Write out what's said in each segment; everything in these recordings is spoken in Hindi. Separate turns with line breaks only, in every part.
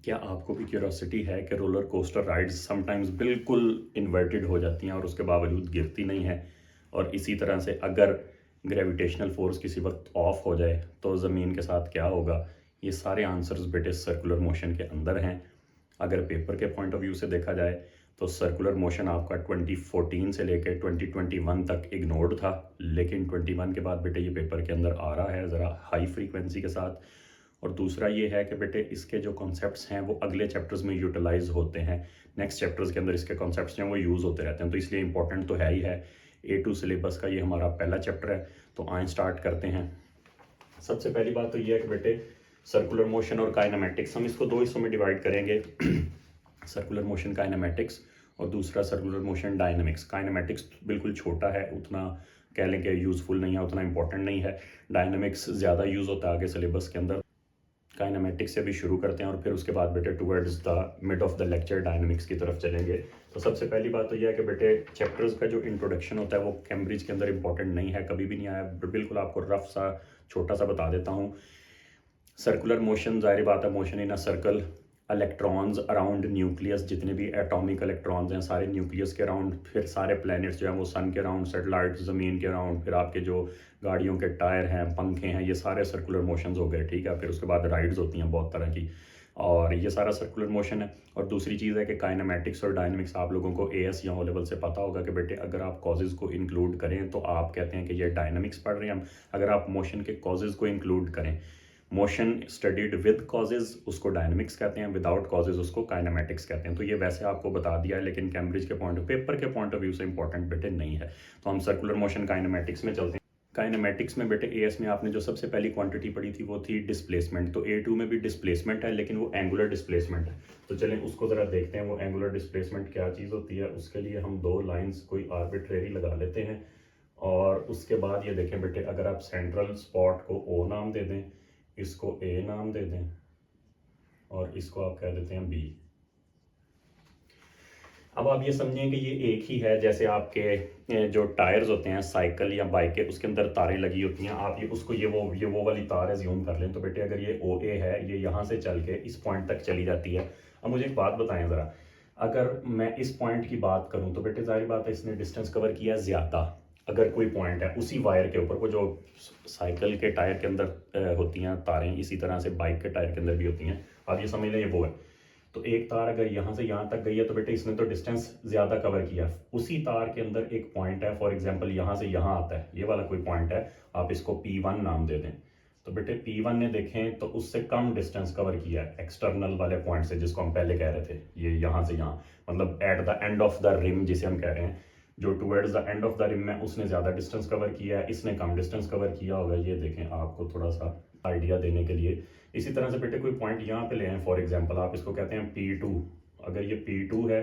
क्या आपको भी क्यूरोसिटी है कि रोलर कोस्टर राइड्स समटाइम्स बिल्कुल इन्वर्टेड हो जाती हैं और उसके बावजूद गिरती नहीं है? और इसी तरह से अगर ग्रेविटेशनल फोर्स किसी वक्त ऑफ हो जाए तो ज़मीन के साथ क्या होगा? ये सारे आंसर्स बेटे सर्कुलर मोशन के अंदर हैं। अगर पेपर के पॉइंट ऑफ व्यू से देखा जाए तो सर्कुलर मोशन आपका 2014 से लेकर 2021 तक इग्नोर्ड था, लेकिन 21 के बाद बेटे ये पेपर के अंदर आ रहा है ज़रा हाई फ्रीक्वेंसी के साथ। और दूसरा ये है कि बेटे इसके जो कॉन्सेप्ट्स हैं वो अगले चैप्टर्स में यूटिलाइज होते हैं, नेक्स्ट चैप्टर्स के अंदर इसके कॉन्सेप्ट्स जो हैं वो यूज़ होते रहते हैं, तो इसलिए इंपॉर्टेंट तो है ही है। A2 सिलेबस का ये हमारा पहला चैप्टर है, तो आए स्टार्ट करते हैं। सबसे पहली बात तो ये है कि बेटे सर्कुलर मोशन और काइनेमेटिक्स हम इसको दो हिस्सों में डिवाइड करेंगे। सर्कुलर मोशन काइनेमेटिक्स और दूसरा सर्कुलर मोशन डायनामिक्स। काइनेमेटिक्स बिल्कुल छोटा है, उतना कह लें कि यूज़फुल नहीं है, उतना इंपॉर्टेंट नहीं है। डायनामिक्स ज़्यादा यूज़ होता है आगे सिलेबस के अंदर। काइनेमेटिक्स से भी शुरू करते हैं और फिर उसके बाद बेटे towards the mid of the lecture dynamics की तरफ चलेंगे। तो सबसे पहली बात तो यह है कि बेटे चैप्टर्स का जो इंट्रोडक्शन होता है वो कैम्ब्रिज के अंदर इंपॉर्टेंट नहीं है, कभी भी नहीं आया, बिल्कुल आपको रफ सा छोटा सा बता देता हूँ। सर्कुलर मोशन, जाहिर बात है, motion in a circle, electrons around nucleus, जितने भी एटॉमिक इलेक्ट्रॉन्स हैं सारे न्यूक्लियस के अराउंड, फिर सारे प्लैनेट्स जो हैं वो सन के अराउंड, सैटेलाइट ज़मीन के अराउंड, फिर आपके जो गाड़ियों के टायर हैं, पंखे हैं, ये सारे सर्कुलर मोशंस हो गए, ठीक है। फिर उसके बाद राइड्स होती हैं बहुत तरह की, और ये सारा सर्कुलर मोशन है। और दूसरी चीज़ है कि काइनेमेटिक्स और डायनेमिक्स आप लोगों को एएस या ओ लेवल से पता होगा कि बेटे अगर आप कॉजेज़ को इंक्लूड करें तो आप कहते हैं कि ये डायनेमिक्स पढ़ रहे हैं हम। अगर आप मोशन के कॉजेज़ को इंक्लूड करें, मोशन स्टडीड विद कॉजेज, उसको डायनेमिक्स कहते हैं, विदाउट कॉजेज उसको काइनेमेटिक्स कहते हैं। तो ये वैसे आपको बता दिया है, लेकिन कैम्ब्रिज के पॉइंट पेपर के पॉइंट ऑफ व्यू से इंपॉर्टेंट बेटे नहीं है। तो हम सर्कुलर मोशन काइनेमेटिक्स में चलते हैं। काइनेमेटिक्स में बेटे एएस में आपने जो सबसे पहली क्वांटिटी पढ़ी थी वो थी डिस्प्लेसमेंट। तो A2 में भी डिस्प्लेसमेंट है, लेकिन वो एंगुलर डिस्प्लेसमेंट है। तो चलें उसको ज़रा देखते हैं, वो एंगुलर डिस्प्लेसमेंट क्या चीज़ होती है। उसके लिए हम दो लाइन्स कोई आर्बिट्रेरी लगा लेते हैं, और उसके बाद ये देखें बेटे, अगर आप सेंट्रल स्पॉट को O नाम दे दें, इसको A नाम दे दें, और इसको आप कह देते हैं B। अब आप ये समझें कि ये एक ही है, जैसे आपके जो टायर्स होते हैं साइकिल या बाइक के, उसके अंदर तारें लगी होती हैं। आप ये उसको ये वो वाली तार एज्यूम कर लें। तो बेटे अगर ये OA है, ये यहाँ से चल के इस पॉइंट तक चली जाती है। अब मुझे एक बात बताएं ज़रा, अगर मैं इस पॉइंट की बात करूँ तो बेटे जाहिर बात है इसने डिस्टेंस कवर किया ज़्यादा। अगर कोई पॉइंट है उसी वायर के ऊपर, वो जो साइकिल के टायर के अंदर होती हैं तारें, इसी तरह से बाइक के टायर के अंदर भी होती हैं, आप ये समझ लें ये वो है। तो एक तार अगर यहाँ से यहाँ तक गई है तो बेटे इसने तो डिस्टेंस ज़्यादा कवर किया। उसी तार के अंदर एक पॉइंट है, फॉर एग्जांपल यहाँ से यहाँ आता है, ये वाला कोई पॉइंट है, आप इसको P1 नाम दे दें। तो बेटे P1 ने देखें तो उससे कम डिस्टेंस कवर किया है एक्सटर्नल वाले पॉइंट से, जिसको हम पहले कह रहे थे, ये यहाँ से यहाँ, मतलब at the end of the rim जिसे हम कह रहे हैं, जो towards the end of the rim में उसने ज़्यादा डिस्टेंस कवर किया है, इसने कम डिस्टेंस कवर किया होगा। ये देखें आपको थोड़ा सा आइडिया देने के लिए। इसी तरह से बेटे कोई पॉइंट यहाँ पे ले आए, फॉर एग्जांपल आप इसको कहते हैं P2। अगर ये P2 है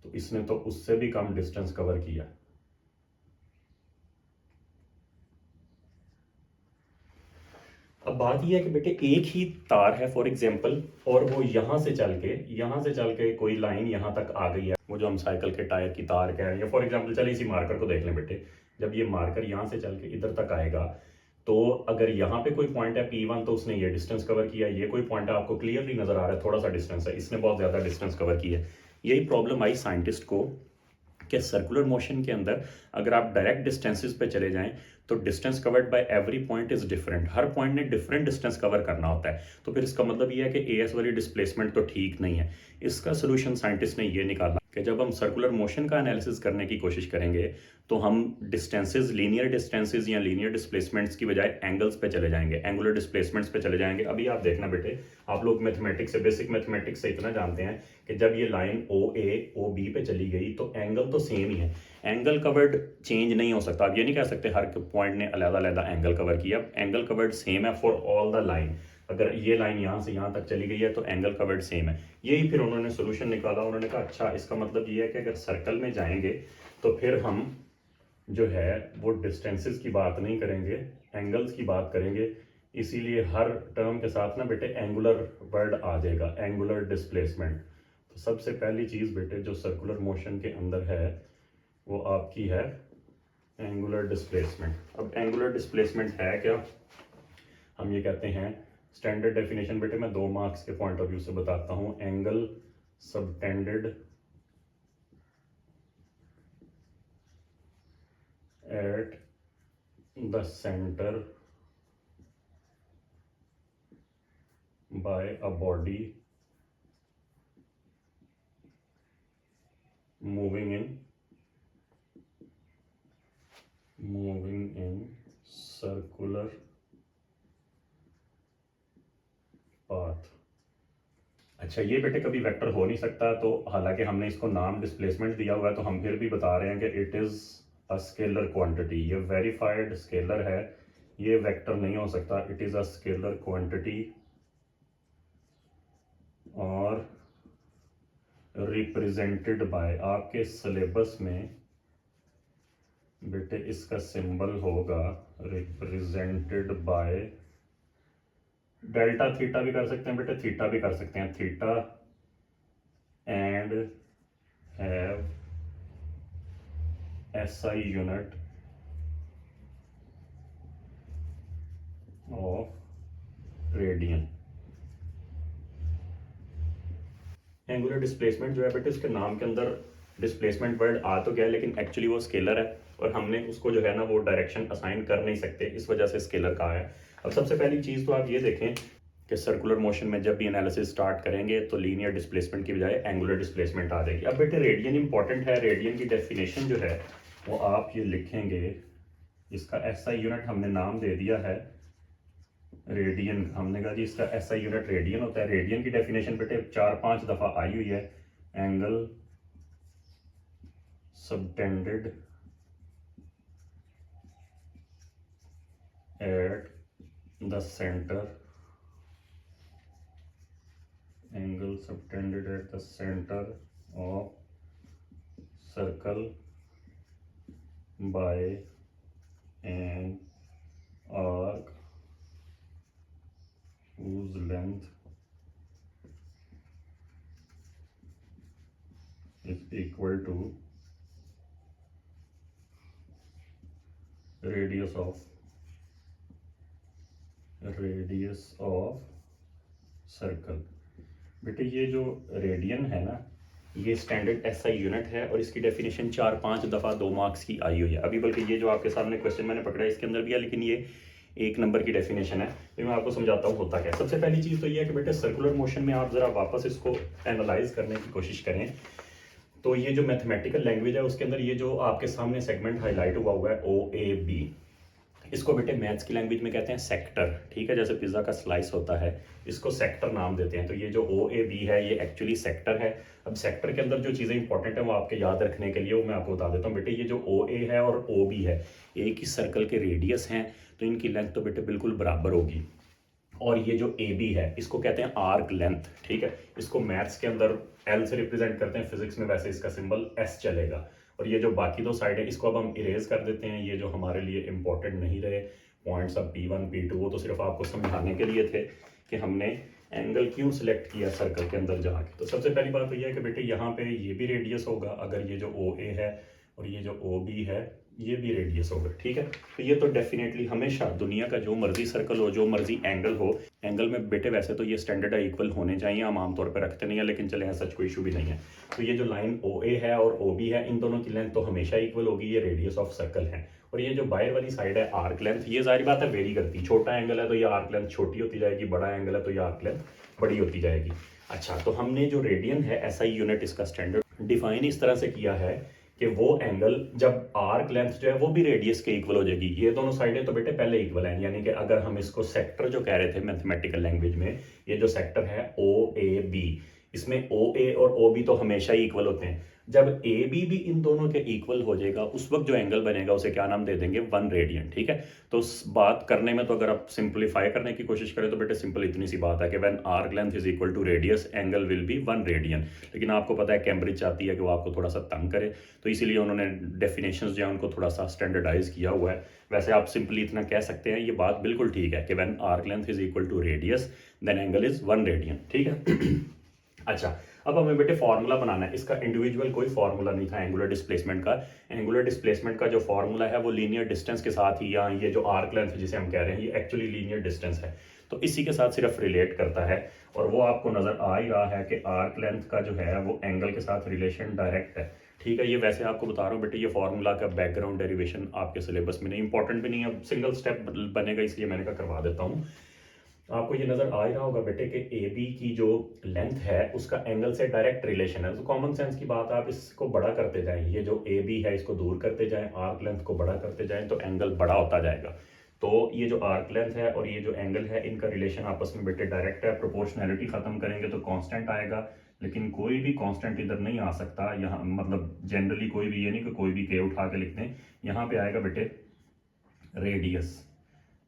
तो इसने तो उससे भी कम डिस्टेंस कवर किया। अब बात यह है कि बेटे एक ही तार है फॉर एग्जांपल, और वो यहाँ से चल के कोई लाइन यहाँ तक आ गई है, वो जो हम साइकिल के टायर की तार कह रहे हैं, फॉर एग्जांपल चलिए इसी मार्कर को देख लें बेटे। जब ये मार्कर यहाँ से चल के इधर तक आएगा, तो अगर यहाँ पे कोई पॉइंट है P1 तो उसने ये डिस्टेंस कवर किया। ये कोई पॉइंट है, आपको क्लियरली नजर आ रहा है, थोड़ा सा डिस्टेंस है, इसने बहुत ज्यादा डिस्टेंस कवर किया है। यही प्रॉब्लम आई साइंटिस्ट को कि सर्कुलर मोशन के अंदर अगर आप डायरेक्ट डिस्टेंसेस पे चले जाएं तो distance covered by every point is different, her point ने डिफरेंट डिस्टेंस कवर करना होता है। तो फिर इसका मतलब ये है कि एएस वाली डिस्प्लेसमेंट तो ठीक नहीं है। इसका सोल्यूशन साइंटिस्ट ने ये निकाला कि जब हम सर्कुलर मोशन का एनालिसिस करने की कोशिश करेंगे तो हम डिस्टेंसेस, लीनियर डिस्टेंसेस या लीनियर डिस्प्लेसमेंट्स की बजाय एंगल्स पे चले जाएंगे, एंगुलर डिस्प्लेसमेंट्स पे चले जाएंगे। अभी आप देखना बेटे, आप लोग मैथमेटिक्स से, बेसिक मैथमेटिक्स से इतना जानते हैं कि जब ये लाइन OA OB पे चली गई तो एंगल तो सेम ही है, एंगल कवर्ड चेंज नहीं हो सकता। आप ये नहीं कह सकते हर पॉइंट ने अलग-अलग एंगल कवर किया, एंगल कवर्ड सेम है फॉर ऑल द लाइन। अगर ये लाइन यहाँ से यहाँ तक चली गई है तो एंगल कवर्ड सेम है। यही फिर उन्होंने सोल्यूशन निकाला, उन्होंने कहा अच्छा इसका मतलब ये है कि अगर सर्कल में जाएंगे तो फिर हम जो है वो डिस्टेंसेस की बात नहीं करेंगे, एंगल्स की बात करेंगे। इसीलिए हर टर्म के साथ ना बेटे एंगुलर वर्ड आ जाएगा, एंगुलर डिस्प्लेसमेंट। तो सबसे पहली चीज़ बेटे जो सर्कुलर मोशन के अंदर है वो आपकी है एंगुलर डिस्प्लेसमेंट। अब एंगुलर डिस्प्लेसमेंट है क्या? हम ये कहते हैं स्टैंडर्ड डेफिनेशन बेटे मैं 2 मार्क्स के पॉइंट ऑफ व्यू से बताता हूँ। Angle subtended at the centre by a body moving in circular path। अच्छा, ये बेटे कभी वेक्टर हो नहीं सकता, तो हालांकि हमने इसको नाम डिस्प्लेसमेंट दिया हुआ है, तो हम फिर भी बता रहे हैं कि it is a scalar quantity. ये वेरीफाइड स्केलर है, ये वेक्टर नहीं हो सकता। It is a scalar quantity और रिप्रेजेंटेड बाय, आपके सिलेबस में बेटे इसका सिंबल होगा रिप्रेजेंटेड बाय डेल्टा थीटा भी कर सकते हैं बेटे, थीटा भी कर सकते हैं, theta and have SI unit of radian. Angular displacement जो है बेटे, इसके नाम के अंदर डिस्प्लेसमेंट वर्ड आ तो गया, लेकिन एक्चुअली वो स्केलर है और हमने उसको जो है ना वो डायरेक्शन असाइन कर नहीं सकते, इस वजह से स्केलर कहा है। अब सबसे पहली चीज़ तो आप ये देखें कि सर्कुलर मोशन में जब भी एनालिसिस स्टार्ट करेंगे तो लीनियर डिस्प्लेसमेंट की बजाय एंगुलर डिस्प्लेसमेंट आ जाएगी। अब बेटे रेडियन इंपॉर्टेंट है, रेडियन की डेफिनेशन जो है वो आप ये लिखेंगे, इसका SI यूनिट हमने नाम दे दिया है रेडियन। हमने कहा जी इसका SI यूनिट रेडियन होता है। रेडियन की डेफिनेशन बेटे 4-5 दफ़ा आई हुई है। Angle subtended at the centre, angle subtended at the centre of circle by an arc whose length is equal to radius of circle. बेटे ये जो रेडियन है ना, ये स्टैंडर्ड SI यूनिट है और इसकी डेफिनेशन 4-5 दफ़ा 2 मार्क्स की आई हुई है। अभी बल्कि ये जो आपके सामने क्वेश्चन मैंने पकड़ा है इसके अंदर भी है, लेकिन ये 1 नंबर की डेफिनेशन है। तो मैं आपको समझाता हूँ होता क्या है। सबसे पहली चीज़ तो ये है कि बेटे सर्कुलर मोशन में आप ज़रा वापस इसको एनालाइज करने की कोशिश करें, तो ये जो मैथमेटिकल लैंग्वेज है उसके अंदर ये जो आपके सामने सेगमेंट हाईलाइट हुआ है OAB, इसको बेटे मैथ्स की लैंग्वेज में कहते हैं सेक्टर। ठीक है, जैसे पिज़्ज़ा का स्लाइस होता है इसको सेक्टर नाम देते हैं। तो ये जो OAB है ये एक्चुअली सेक्टर है। अब सेक्टर के अंदर जो चीज़ें इंपॉर्टेंट है वो आपके याद रखने के लिए वो मैं आपको बता देता हूँ। बेटे ये जो OA है और OB है एक ही सर्कल के रेडियस हैं, तो इनकी लेंथ तो बेटे बिल्कुल बराबर होगी। और ये जो AB है इसको कहते हैं आर्क लेंथ। ठीक है, इसको मैथ्स के अंदर L से रिप्रेजेंट करते हैं, फिजिक्स में वैसे इसका सिंबल S चलेगा। और ये जो बाकी 2 साइड है इसको अब हम इरेज कर देते हैं, ये जो हमारे लिए इंपॉर्टेंट नहीं रहे पॉइंट्स, अब P1 P2 वो तो सिर्फ आपको समझाने के लिए थे कि हमने एंगल क्यों सिलेक्ट किया सर्कल के अंदर जाके। तो सबसे पहली बात तो ये है कि बेटे यहाँ पे ये भी रेडियस होगा, अगर ये जो OA है और ये जो OB है ये भी रेडियस होगा। ठीक है, तो ये तो डेफिनेटली हमेशा दुनिया का जो मर्जी सर्कल हो, जो मर्जी एंगल हो, एंगल में बेटे वैसे तो ये स्टैंडर्ड इक्वल होने चाहिए, हम आमतौर पर रखते नहीं है, लेकिन चले हैं सच कोई इशू भी नहीं है। तो ये जो लाइन OA है और OB है इन दोनों की लेंथ तो हमेशा इक्वल होगी, ये रेडियस ऑफ सर्कल है। और ये जो बाहर वाली साइड है आर्क लेंथ, ये जाहिर बात है वेरी करती है, छोटा एंगल है तो ये आर्क लेंथ छोटी होती जाएगी, बड़ा एंगल है तो ये आर्क लेंथ बड़ी होती जाएगी। अच्छा, तो हमने जो रेडियन है SI यूनिट इसका स्टैंडर्ड डिफाइन इस तरह से किया है कि वो एंगल जब आर्क लेंथ जो है वो भी रेडियस के इक्वल हो जाएगी। ये दोनों साइडें तो बेटे पहले इक्वल हैं, यानी कि अगर हम इसको सेक्टर जो कह रहे थे मैथमेटिकल लैंग्वेज में, ये जो सेक्टर है OAB, इसमें OA और OB तो हमेशा ही इक्वल होते हैं। जब AB भी इन दोनों के इक्वल हो जाएगा उस वक्त जो एंगल बनेगा उसे क्या नाम दे देंगे 1 रेडियन। ठीक है, तो बात करने में तो अगर आप सिंप्लीफाई करने की कोशिश करें तो बेटे सिंपल इतनी सी बात है कि when arc length is equal to radius angle will be 1 radian. लेकिन आपको पता है कैम्ब्रिज चाहती है कि वो आपको थोड़ा सा तंग करे, तो इसीलिए उन्होंने डेफिनेशंस जो है उनको थोड़ा सा स्टैंडर्डाइज किया हुआ है। वैसे आप सिंपली इतना कह सकते हैं, ये बात बिल्कुल ठीक है कि when arc length is equal to radius then angle is 1 radian. ठीक है अच्छा, अब हमें बेटे फार्मूला बनाना है। इसका इंडिविजुअल कोई फार्मूला नहीं था एंगुलर डिस्प्लेसमेंट का। एंगुलर डिस्प्लेसमेंट का जो फार्मूला है वो लीनियर डिस्टेंस के साथ ही, या ये जो आर्क लेंथ जिसे हम कह रहे हैं ये एक्चुअली लीनियर डिस्टेंस है। तो इसी के साथ सिर्फ रिलेट करता है, और वो आपको नज़र आ ही रहा है कि आर्क लेंथ का जो है वो एंगल के साथ रिलेशन डायरेक्ट है। ठीक है, ये वैसे आपको बता रहा हूँ बेटे, ये फॉर्मूला का बैकग्राउंड डेरिवेशन आपके सिलेबस में नहीं, इंपॉर्टेंट भी नहीं है, सिंगल स्टेप बनेगा, इसलिए मैंने कहा करवा देता हूँ। आपको ये नजर आ ही रहा होगा बेटे कि ए बी की जो लेंथ है उसका एंगल से डायरेक्ट रिलेशन है। तो कॉमन सेंस की बात, आप इसको बड़ा करते जाएं, ये जो ए बी है इसको दूर करते जाएं, आर्क लेंथ को बड़ा करते जाएं, तो एंगल बड़ा होता जाएगा। तो ये जो आर्क लेंथ है और ये जो एंगल है, इनका रिलेशन आपस में बेटे डायरेक्ट है। प्रोपोर्शनैलिटी खत्म करेंगे तो कांस्टेंट आएगा, लेकिन कोई भी कांस्टेंट इधर नहीं आ सकता यहाँ, मतलब जनरली कोई भी, ये नहीं कि कोई भी के उठा के लिखते हैं, यहाँ पे आएगा बेटे रेडियस।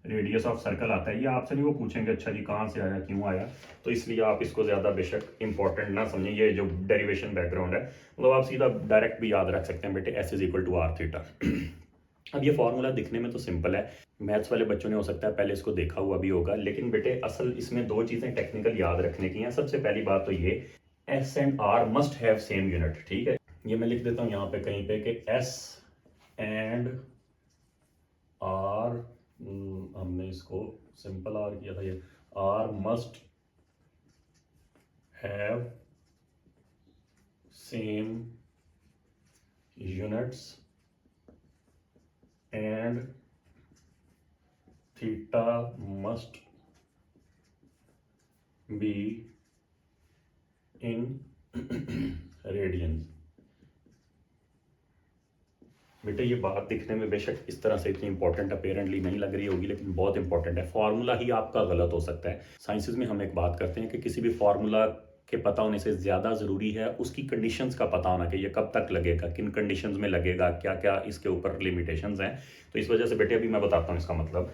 रेडियस ऑफ सर्कल आता है, ये आपसे नहीं वो पूछेंगे अच्छा जी कहाँ से आया, क्यों आया, तो इसलिए आप इसको ज़्यादा बेशक इंपॉर्टेंट ना समझें। ये जो डेरिवेशन बैकग्राउंड है, मतलब आप सीधा डायरेक्ट भी याद रख सकते हैं बेटे, S is equal to R theta. अब ये फॉर्मूला दिखने में तो सिंपल है, मैथ्स वाले बच्चों ने हो सकता है पहले इसको देखा हुआ भी होगा, लेकिन बेटे असल इसमें दो चीज़ें टेक्निकल याद रखने की हैं। सबसे पहली बात तो ये, S and R must have same unit. ठीक है, ये मैं लिख देता हूँ यहाँ पे कहीं पे कि एस एंड आर, हमने इसको सिंपल आर किया था, ये R must have same units and theta must be in radians. बेटे ये बात दिखने में बेशक इस तरह से इतनी इंपॉर्टेंट अपेरेंटली नहीं लग रही होगी, लेकिन बहुत इंपॉर्टेंट है। फार्मूला ही आपका गलत हो सकता है। साइंसेज में हम एक बात करते हैं कि किसी भी फार्मूला के पता होने से ज़्यादा ज़रूरी है उसकी कंडीशंस का पता होना कि ये कब तक लगेगा, किन कंडीशंस में लगेगा, क्या क्या इसके ऊपर लिमिटेशंस हैं। तो इस वजह से बेटे अभी मैं बताता हूँ इसका मतलब,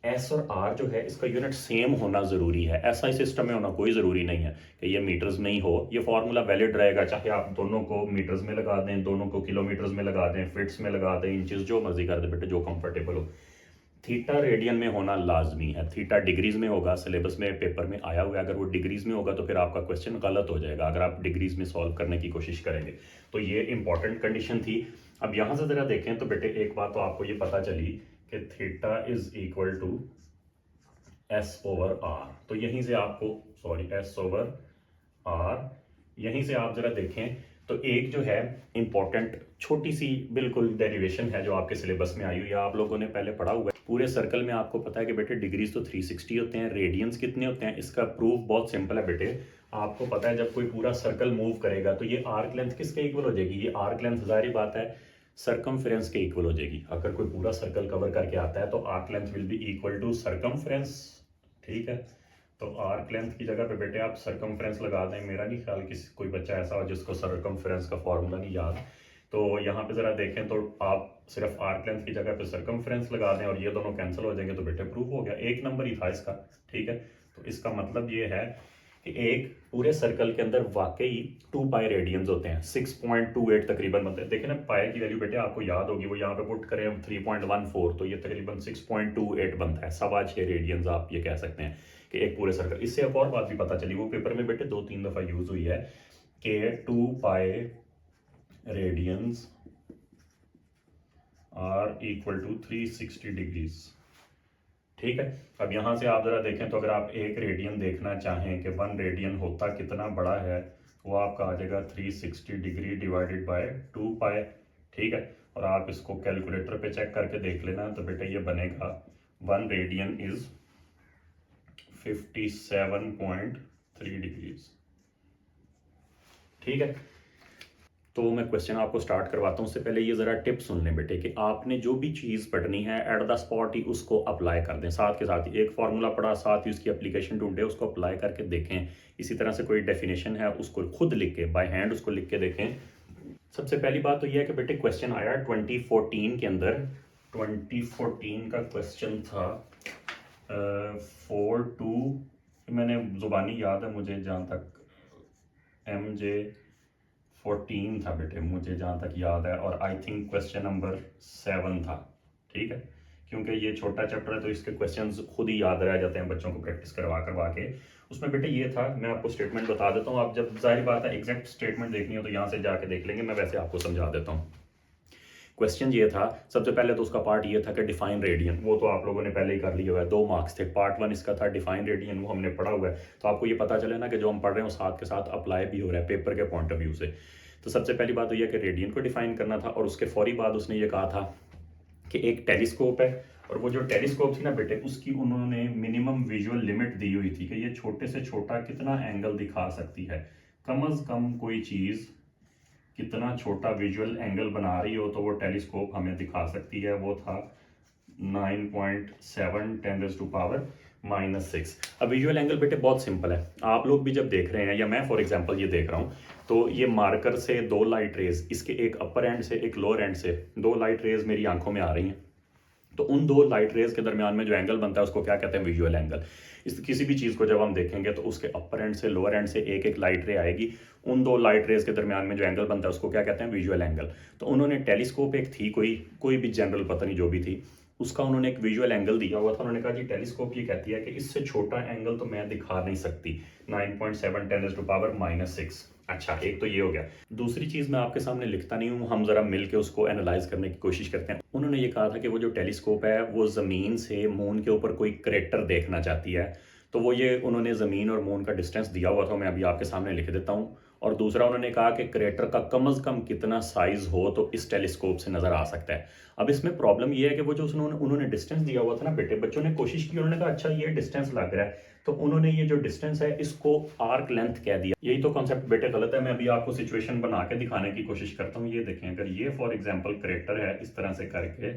एस और आर जो है इसका यूनिट सेम होना ज़रूरी है। ऐसा ही सिस्टम में होना कोई ज़रूरी नहीं है कि ये मीटर्स में ही हो। ये फार्मूला वैलिड रहेगा चाहे आप दोनों को मीटर्स में लगा दें, दोनों को किलोमीटर्स में लगा दें, फिट्स में लगा दें, इंचेस, जो मर्जी कर दें बेटे, जो कंफर्टेबल हो। थीटा रेडियन में होना लाजमी है, थीटा डिग्रीज में होगा, सिलेबस में पेपर में आया हुआ है। अगर वो डिग्रीज में होगा तो फिर आपका क्वेश्चन गलत हो जाएगा अगर आप डिग्रीज में सॉल्व करने की कोशिश करेंगे। तो ये इंपॉर्टेंट कंडीशन थी। अब यहाँ से ज़रा देखें तो बेटे एक बात तो आपको ये पता चली कि theta is equal to S over R. तो यहीं से आपको, सॉरी, एस ओवर आर, यहीं से आप जरा देखें तो एक जो है इंपॉर्टेंट छोटी सी बिल्कुल डेरिवेशन है जो आपके सिलेबस में आई हुई है, आप लोगों ने पहले पढ़ा हुआ है। पूरे सर्कल में आपको पता है कि बेटे डिग्रीज तो 360 होते हैं, रेडियंस कितने होते हैं, इसका प्रूफ बहुत सिंपल है बेटे। आपको पता है जब कोई पूरा सर्कल मूव करेगा तो ये आर्क लेंथ किसके इक्वल हो जाएगी, ये आर्क लेंथ जाहिर बात है सरकमफ्रेंस के इक्वल हो जाएगी। अगर कोई पूरा सर्कल कवर करके आता है तो arc length will be equal to circumference. ठीक है, तो आर्क लेंथ की जगह पे बेटे आप सरकमफ्रेंस लगा दें। मेरा नहीं ख्याल कि कोई बच्चा ऐसा हो जिसको सरकमफ्रेंस का फॉर्मूला नहीं याद। तो यहाँ पे ज़रा देखें तो आप सिर्फ आर्क लेंथ की जगह पे सरकमफ्रेंस लगा दें और ये दोनों कैंसिल हो जाएंगे तो बेटे प्रूफ हो गया, एक नंबर ही था इसका। ठीक है, तो इसका मतलब ये है कि एक पूरे सर्कल के अंदर वाकई 2 पाई रेडियंस होते हैं, 6.28 तकरीबन बनते हैं। देखिए ना, पाई की वैल्यू बेटे आपको याद होगी, वो यहाँ पे पुट करें हम 3.14, तो ये तकरीबन 6.28 बनता है, 6.25 रेडियंस आप ये कह सकते हैं कि एक पूरे सर्कल। इससे एक और बात भी पता चली, वो पेपर में बेटे 2-3 दफ़ा यूज हुई है कि 2 pi radians are equal to 360 degrees. ठीक है, अब यहाँ से आप ज़रा देखें तो अगर आप एक रेडियन देखना चाहें कि 1 रेडियन होता कितना बड़ा है, वो आपका आ जाएगा 360 डिग्री डिवाइडेड बाय 2 पाई। ठीक है, और आप इसको कैलकुलेटर पे चेक करके देख लेना, तो बेटा ये बनेगा 1 रेडियन इज 57.3 डिग्रीज। ठीक है, तो मैं क्वेश्चन आपको स्टार्ट करवाता हूँ। उससे पहले ये ज़रा टिप सुन लें बेटे कि आपने जो भी चीज़ पढ़नी है एट द स्पॉट ही उसको अप्लाई कर दें, साथ के साथ ही एक फार्मूला पढ़ा, साथ ही उसकी एप्लीकेशन ढूंढे, उसको अप्लाई करके देखें। इसी तरह से कोई डेफिनेशन है उसको खुद लिख के बाय हैंड उसको लिख के देखें। सबसे पहली बात तो यह है कि बेटे क्वेश्चन आया 2014 के अंदर, 2014 का क्वेश्चन था 4.2, मैंने ज़ुबानी याद है मुझे जहाँ तक, MJ14 था बेटे मुझे जहाँ तक याद है, और आई थिंक क्वेश्चन नंबर 7 था। ठीक है, क्योंकि ये छोटा चैप्टर है तो इसके क्वेश्चंस खुद ही याद रह जाते हैं बच्चों को प्रैक्टिस करवा करवा के। उसमें बेटे ये था, मैं आपको स्टेटमेंट बता देता हूँ, आप जब जाहिर बात है एग्जैक्ट स्टेटमेंट देखनी हो तो यहाँ से जाके देख लेंगे, मैं वैसे आपको समझा देता हूँ। क्वेश्चन ये था, सबसे पहले तो उसका पार्ट ये था कि डिफाइन रेडियन, वो तो आप लोगों ने पहले ही कर लिया हुआ है, 2 मार्क्स थे। पार्ट 1 इसका था डिफाइन रेडियन, वो हमने पढ़ा हुआ है। तो आपको ये पता चले ना कि जो हम पढ़ रहे हैं वो साथ के साथ अप्लाई भी हो रहा है पेपर के पॉइंट ऑफ व्यू से। तो सबसे पहली बात तो यह कि रेडियन को डिफाइन करना था, और उसके फौरी बाद उसने ये कहा था कि एक टेलीस्कोप है, और वो जो टेलीस्कोप थी ना बेटे, उसकी उन्होंने मिनिमम विजुअल लिमिट दी हुई थी कि ये छोटे से छोटा कितना एंगल दिखा सकती है। कम अज़ कम कोई चीज़ कितना छोटा विजुअल एंगल बना रही हो तो वो टेलीस्कोप हमें दिखा सकती है। वो था 9.7 10⁻⁻⁻6। अब विजुअल एंगल बेटे बहुत सिंपल है, आप लोग भी जब देख रहे हैं, या मैं फॉर एग्जांपल ये देख रहा हूँ, तो ये मार्कर से 2 लाइट रेज, इसके एक अपर एंड से एक लोअर एंड से 2 लाइट रेज मेरी आंखों में आ रही हैं। तो उन 2 लाइट रेज के दरमियान में जो एंगल बनता है उसको क्या कहते हैं? Visual angle. इस किसी भी चीज़ को जब हम देखेंगे तो उसके अपर एंड से लोअर एंड से एक एक लाइट रे आएगी, उन 2 लाइट रेज के दरमियान में जो एंगल बनता है उसको क्या कहते हैं? Visual angle. तो उन्होंने टेलीस्कोप एक थी, कोई भी जनरल पता नहीं जो भी थी, उसका उन्होंने एक विजुअल एंगल दिया हुआ था। उन्होंने कहा जी टेलीस्कोप ये कहती है कि इससे छोटा एंगल तो मैं दिखा नहीं सकती, 9.7 10⁻⁻6। अच्छा, एक तो ये हो गया। दूसरी चीज़ मैं आपके सामने लिखता नहीं हूँ, हम ज़रा मिल के उसको एनालाइज करने की कोशिश करते हैं। उन्होंने ये कहा था कि वो जो टेलीस्कोप है वो ज़मीन से मून के ऊपर कोई क्रेटर देखना चाहती है। तो वो ये उन्होंने ज़मीन और मून का डिस्टेंस दिया हुआ था, मैं अभी आपके सामने लिख देता हूँ। और दूसरा उन्होंने कहा कि क्रेटर का कम अज़ कम कितना साइज़ हो तो इस टेलीस्कोप से नज़र आ सकता है। अब इसमें प्रॉब्लम ये है कि वो जो उन्होंने डिस्टेंस दिया हुआ था ना बेटे, बच्चों ने कोशिश की, उन्होंने कहा अच्छा ये डिस्टेंस लग रहा है, तो उन्होंने ये जो डिस्टेंस है इसको आर्क लेंथ कह दिया। यही तो कॉन्सेप्ट बेटे गलत है। मैं अभी आपको सिचुएशन बना के दिखाने की कोशिश करता हूँ। ये देखें, अगर ये फॉर एग्जांपल क्रेटर है इस तरह से करके,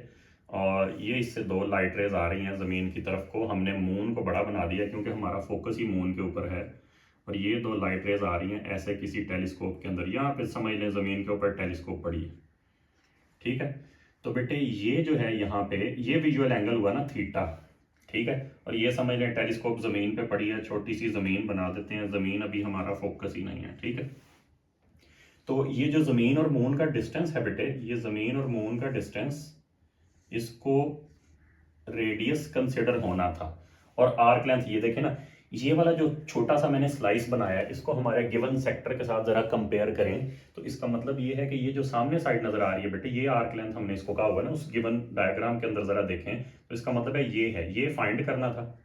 और ये इससे 2 लाइट रेज आ रही हैं ज़मीन की तरफ को, हमने मून को बड़ा बना दिया क्योंकि हमारा फोकस ही मून के ऊपर है, और ये 2 लाइट रेज आ रही हैं ऐसे किसी टेलीस्कोप के अंदर, यहाँ पे समझ लें ज़मीन के ऊपर टेलीस्कोप पड़ी है, ठीक है। तो बेटे ये जो है यहाँ पे ये विजुअल एंगल हुआ ना थीटा, ठीक है। और ये समझ लें टेलीस्कोप ज़मीन पे पड़ी है, छोटी सी ज़मीन बना देते हैं, ज़मीन अभी हमारा फोकस ही नहीं है, ठीक है। तो ये जो ज़मीन और मून का डिस्टेंस है बेटे, ये ज़मीन और मून का डिस्टेंस, इसको रेडियस कंसिडर होना था। और आर्क लेंथ, ये देखें ना, ये वाला जो छोटा सा मैंने स्लाइस बनाया है इसको हमारे गिवन सेक्टर के साथ जरा कंपेयर करें, तो इसका मतलब ये है कि ये जो सामने साइड नजर आ रही है बेटे, ये आर्क लेंथ हमने इसको कहा हुआ ना, उस गिवन डायग्राम के अंदर जरा देखें, तो इसका मतलब है ये है, ये फाइंड करना था,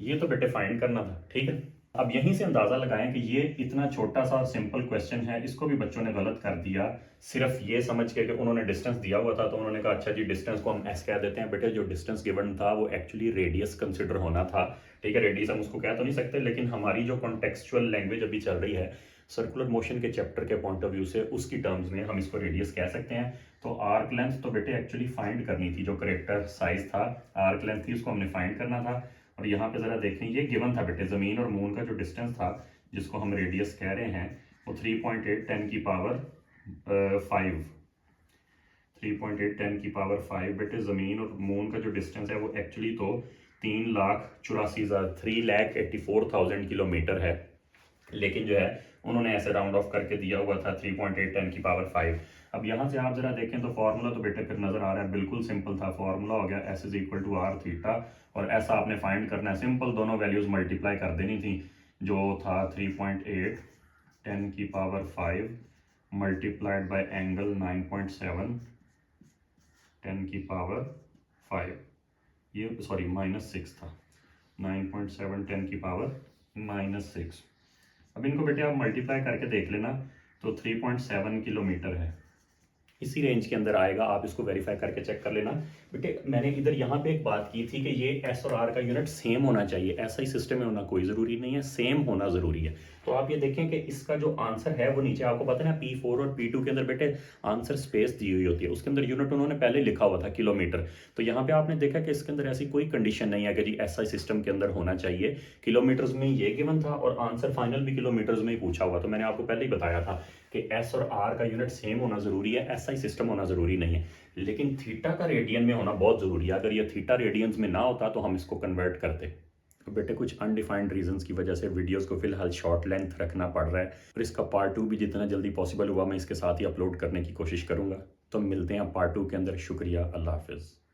ये तो बेटे फाइंड करना था, ठीक है। अब यहीं से अंदाजा लगाएं कि ये इतना छोटा सा सिंपल क्वेश्चन है, इसको भी बच्चों ने गलत कर दिया, सिर्फ ये समझ के कि उन्होंने डिस्टेंस दिया हुआ था तो उन्होंने कहा अच्छा जी डिस्टेंस को हम एस कह देते हैं। बेटे जो डिस्टेंस गिवन था वो एक्चुअली रेडियस कंसिडर होना था, ठीक है। रेडियस हम उसको कह तो नहीं सकते, लेकिन हमारी जो कॉन्टेक्चुअल लैंग्वेज अभी चल रही है सर्कुलर मोशन के चैप्टर के पॉइंट ऑफ व्यू से, उसकी टर्म्स में हम इसको रेडियस कह सकते हैं। तो आर्क लेंथ तो बेटे एक्चुअली फाइंड करनी थी, जो करेक्टर साइज था आर्क लेंथ थी उसको हमने फाइंड करना था। और यहाँ पे ज़रा देखें, ये गिवन था बेटे, ज़मीन और मून का जो डिस्टेंस था जिसको हम रेडियस कह रहे हैं, वो 3.8 10 की पावर 5, 3.8 10 की पावर 5 बेटे। ज़मीन और मून का जो डिस्टेंस है वो एक्चुअली तो 3,84,000 किलोमीटर है, लेकिन जो है उन्होंने ऐसे राउंड ऑफ करके दिया हुआ था 3.8 10 की पावर 5। अब यहाँ से आप जरा देखें तो फॉर्मूला तो बेटे फिर नजर आ रहा है, बिल्कुल सिंपल था। फॉर्मूला हो गया S is equal to R theta, और ऐसा आपने फाइंड करना है, सिंपल दोनों वैल्यूज मल्टीप्लाई कर देनी थी, जो था 3.8 10 की पावर 5 मल्टीप्लाइड बाय एंगल 9.7 10 की पावर 5, ये सॉरी -6 था, 9.7 10 की पावर -6। अब इनको बेटे आप मल्टीप्लाई करके देख लेना, तो 3.7 किलोमीटर है, इसी रेंज के अंदर आएगा। आप इसको वेरीफाई करके चेक कर लेना बेटे। मैंने इधर यहाँ पे एक बात की थी कि ये एस और आर का यूनिट सेम होना चाहिए, ऐसा ही सिस्टम में होना कोई ज़रूरी नहीं है, सेम होना ज़रूरी है। तो आप ये देखें कि इसका जो आंसर है वो नीचे आपको पता है ना, P4 और P2 के अंदर बेटे आंसर स्पेस दी हुई होती है, उसके अंदर यूनिट उन्होंने पहले लिखा हुआ था किलोमीटर। तो यहाँ पे आपने देखा कि इसके अंदर ऐसी कोई कंडीशन नहीं है कि जी ऐसा सिस्टम के अंदर होना चाहिए। किलोमीटर्स में ये गिवन था और आंसर फाइनल भी किलोमीटर्स में ही पूछा हुआ। तो मैंने आपको पहले ही बताया था कि एस और आर का यूनिट सेम होना ज़रूरी है, ऐसा ही सिस्टम होना ज़रूरी नहीं है, लेकिन थीटा का रेडियन में होना बहुत ज़रूरी है। अगर ये थीटा रेडियंस में ना होता तो हम इसको कन्वर्ट करते। तो बेटे कुछ अनडिफाइंड रीजंस की वजह से वीडियोस को फिलहाल शॉर्ट लेंथ रखना पड़ रहा है, और इसका पार्ट 2 भी जितना जल्दी पॉसिबल हुआ मैं इसके साथ ही अपलोड करने की कोशिश करूँगा। तो मिलते हैं पार्ट 2 के अंदर। शुक्रिया, अल्लाह हाफिज़।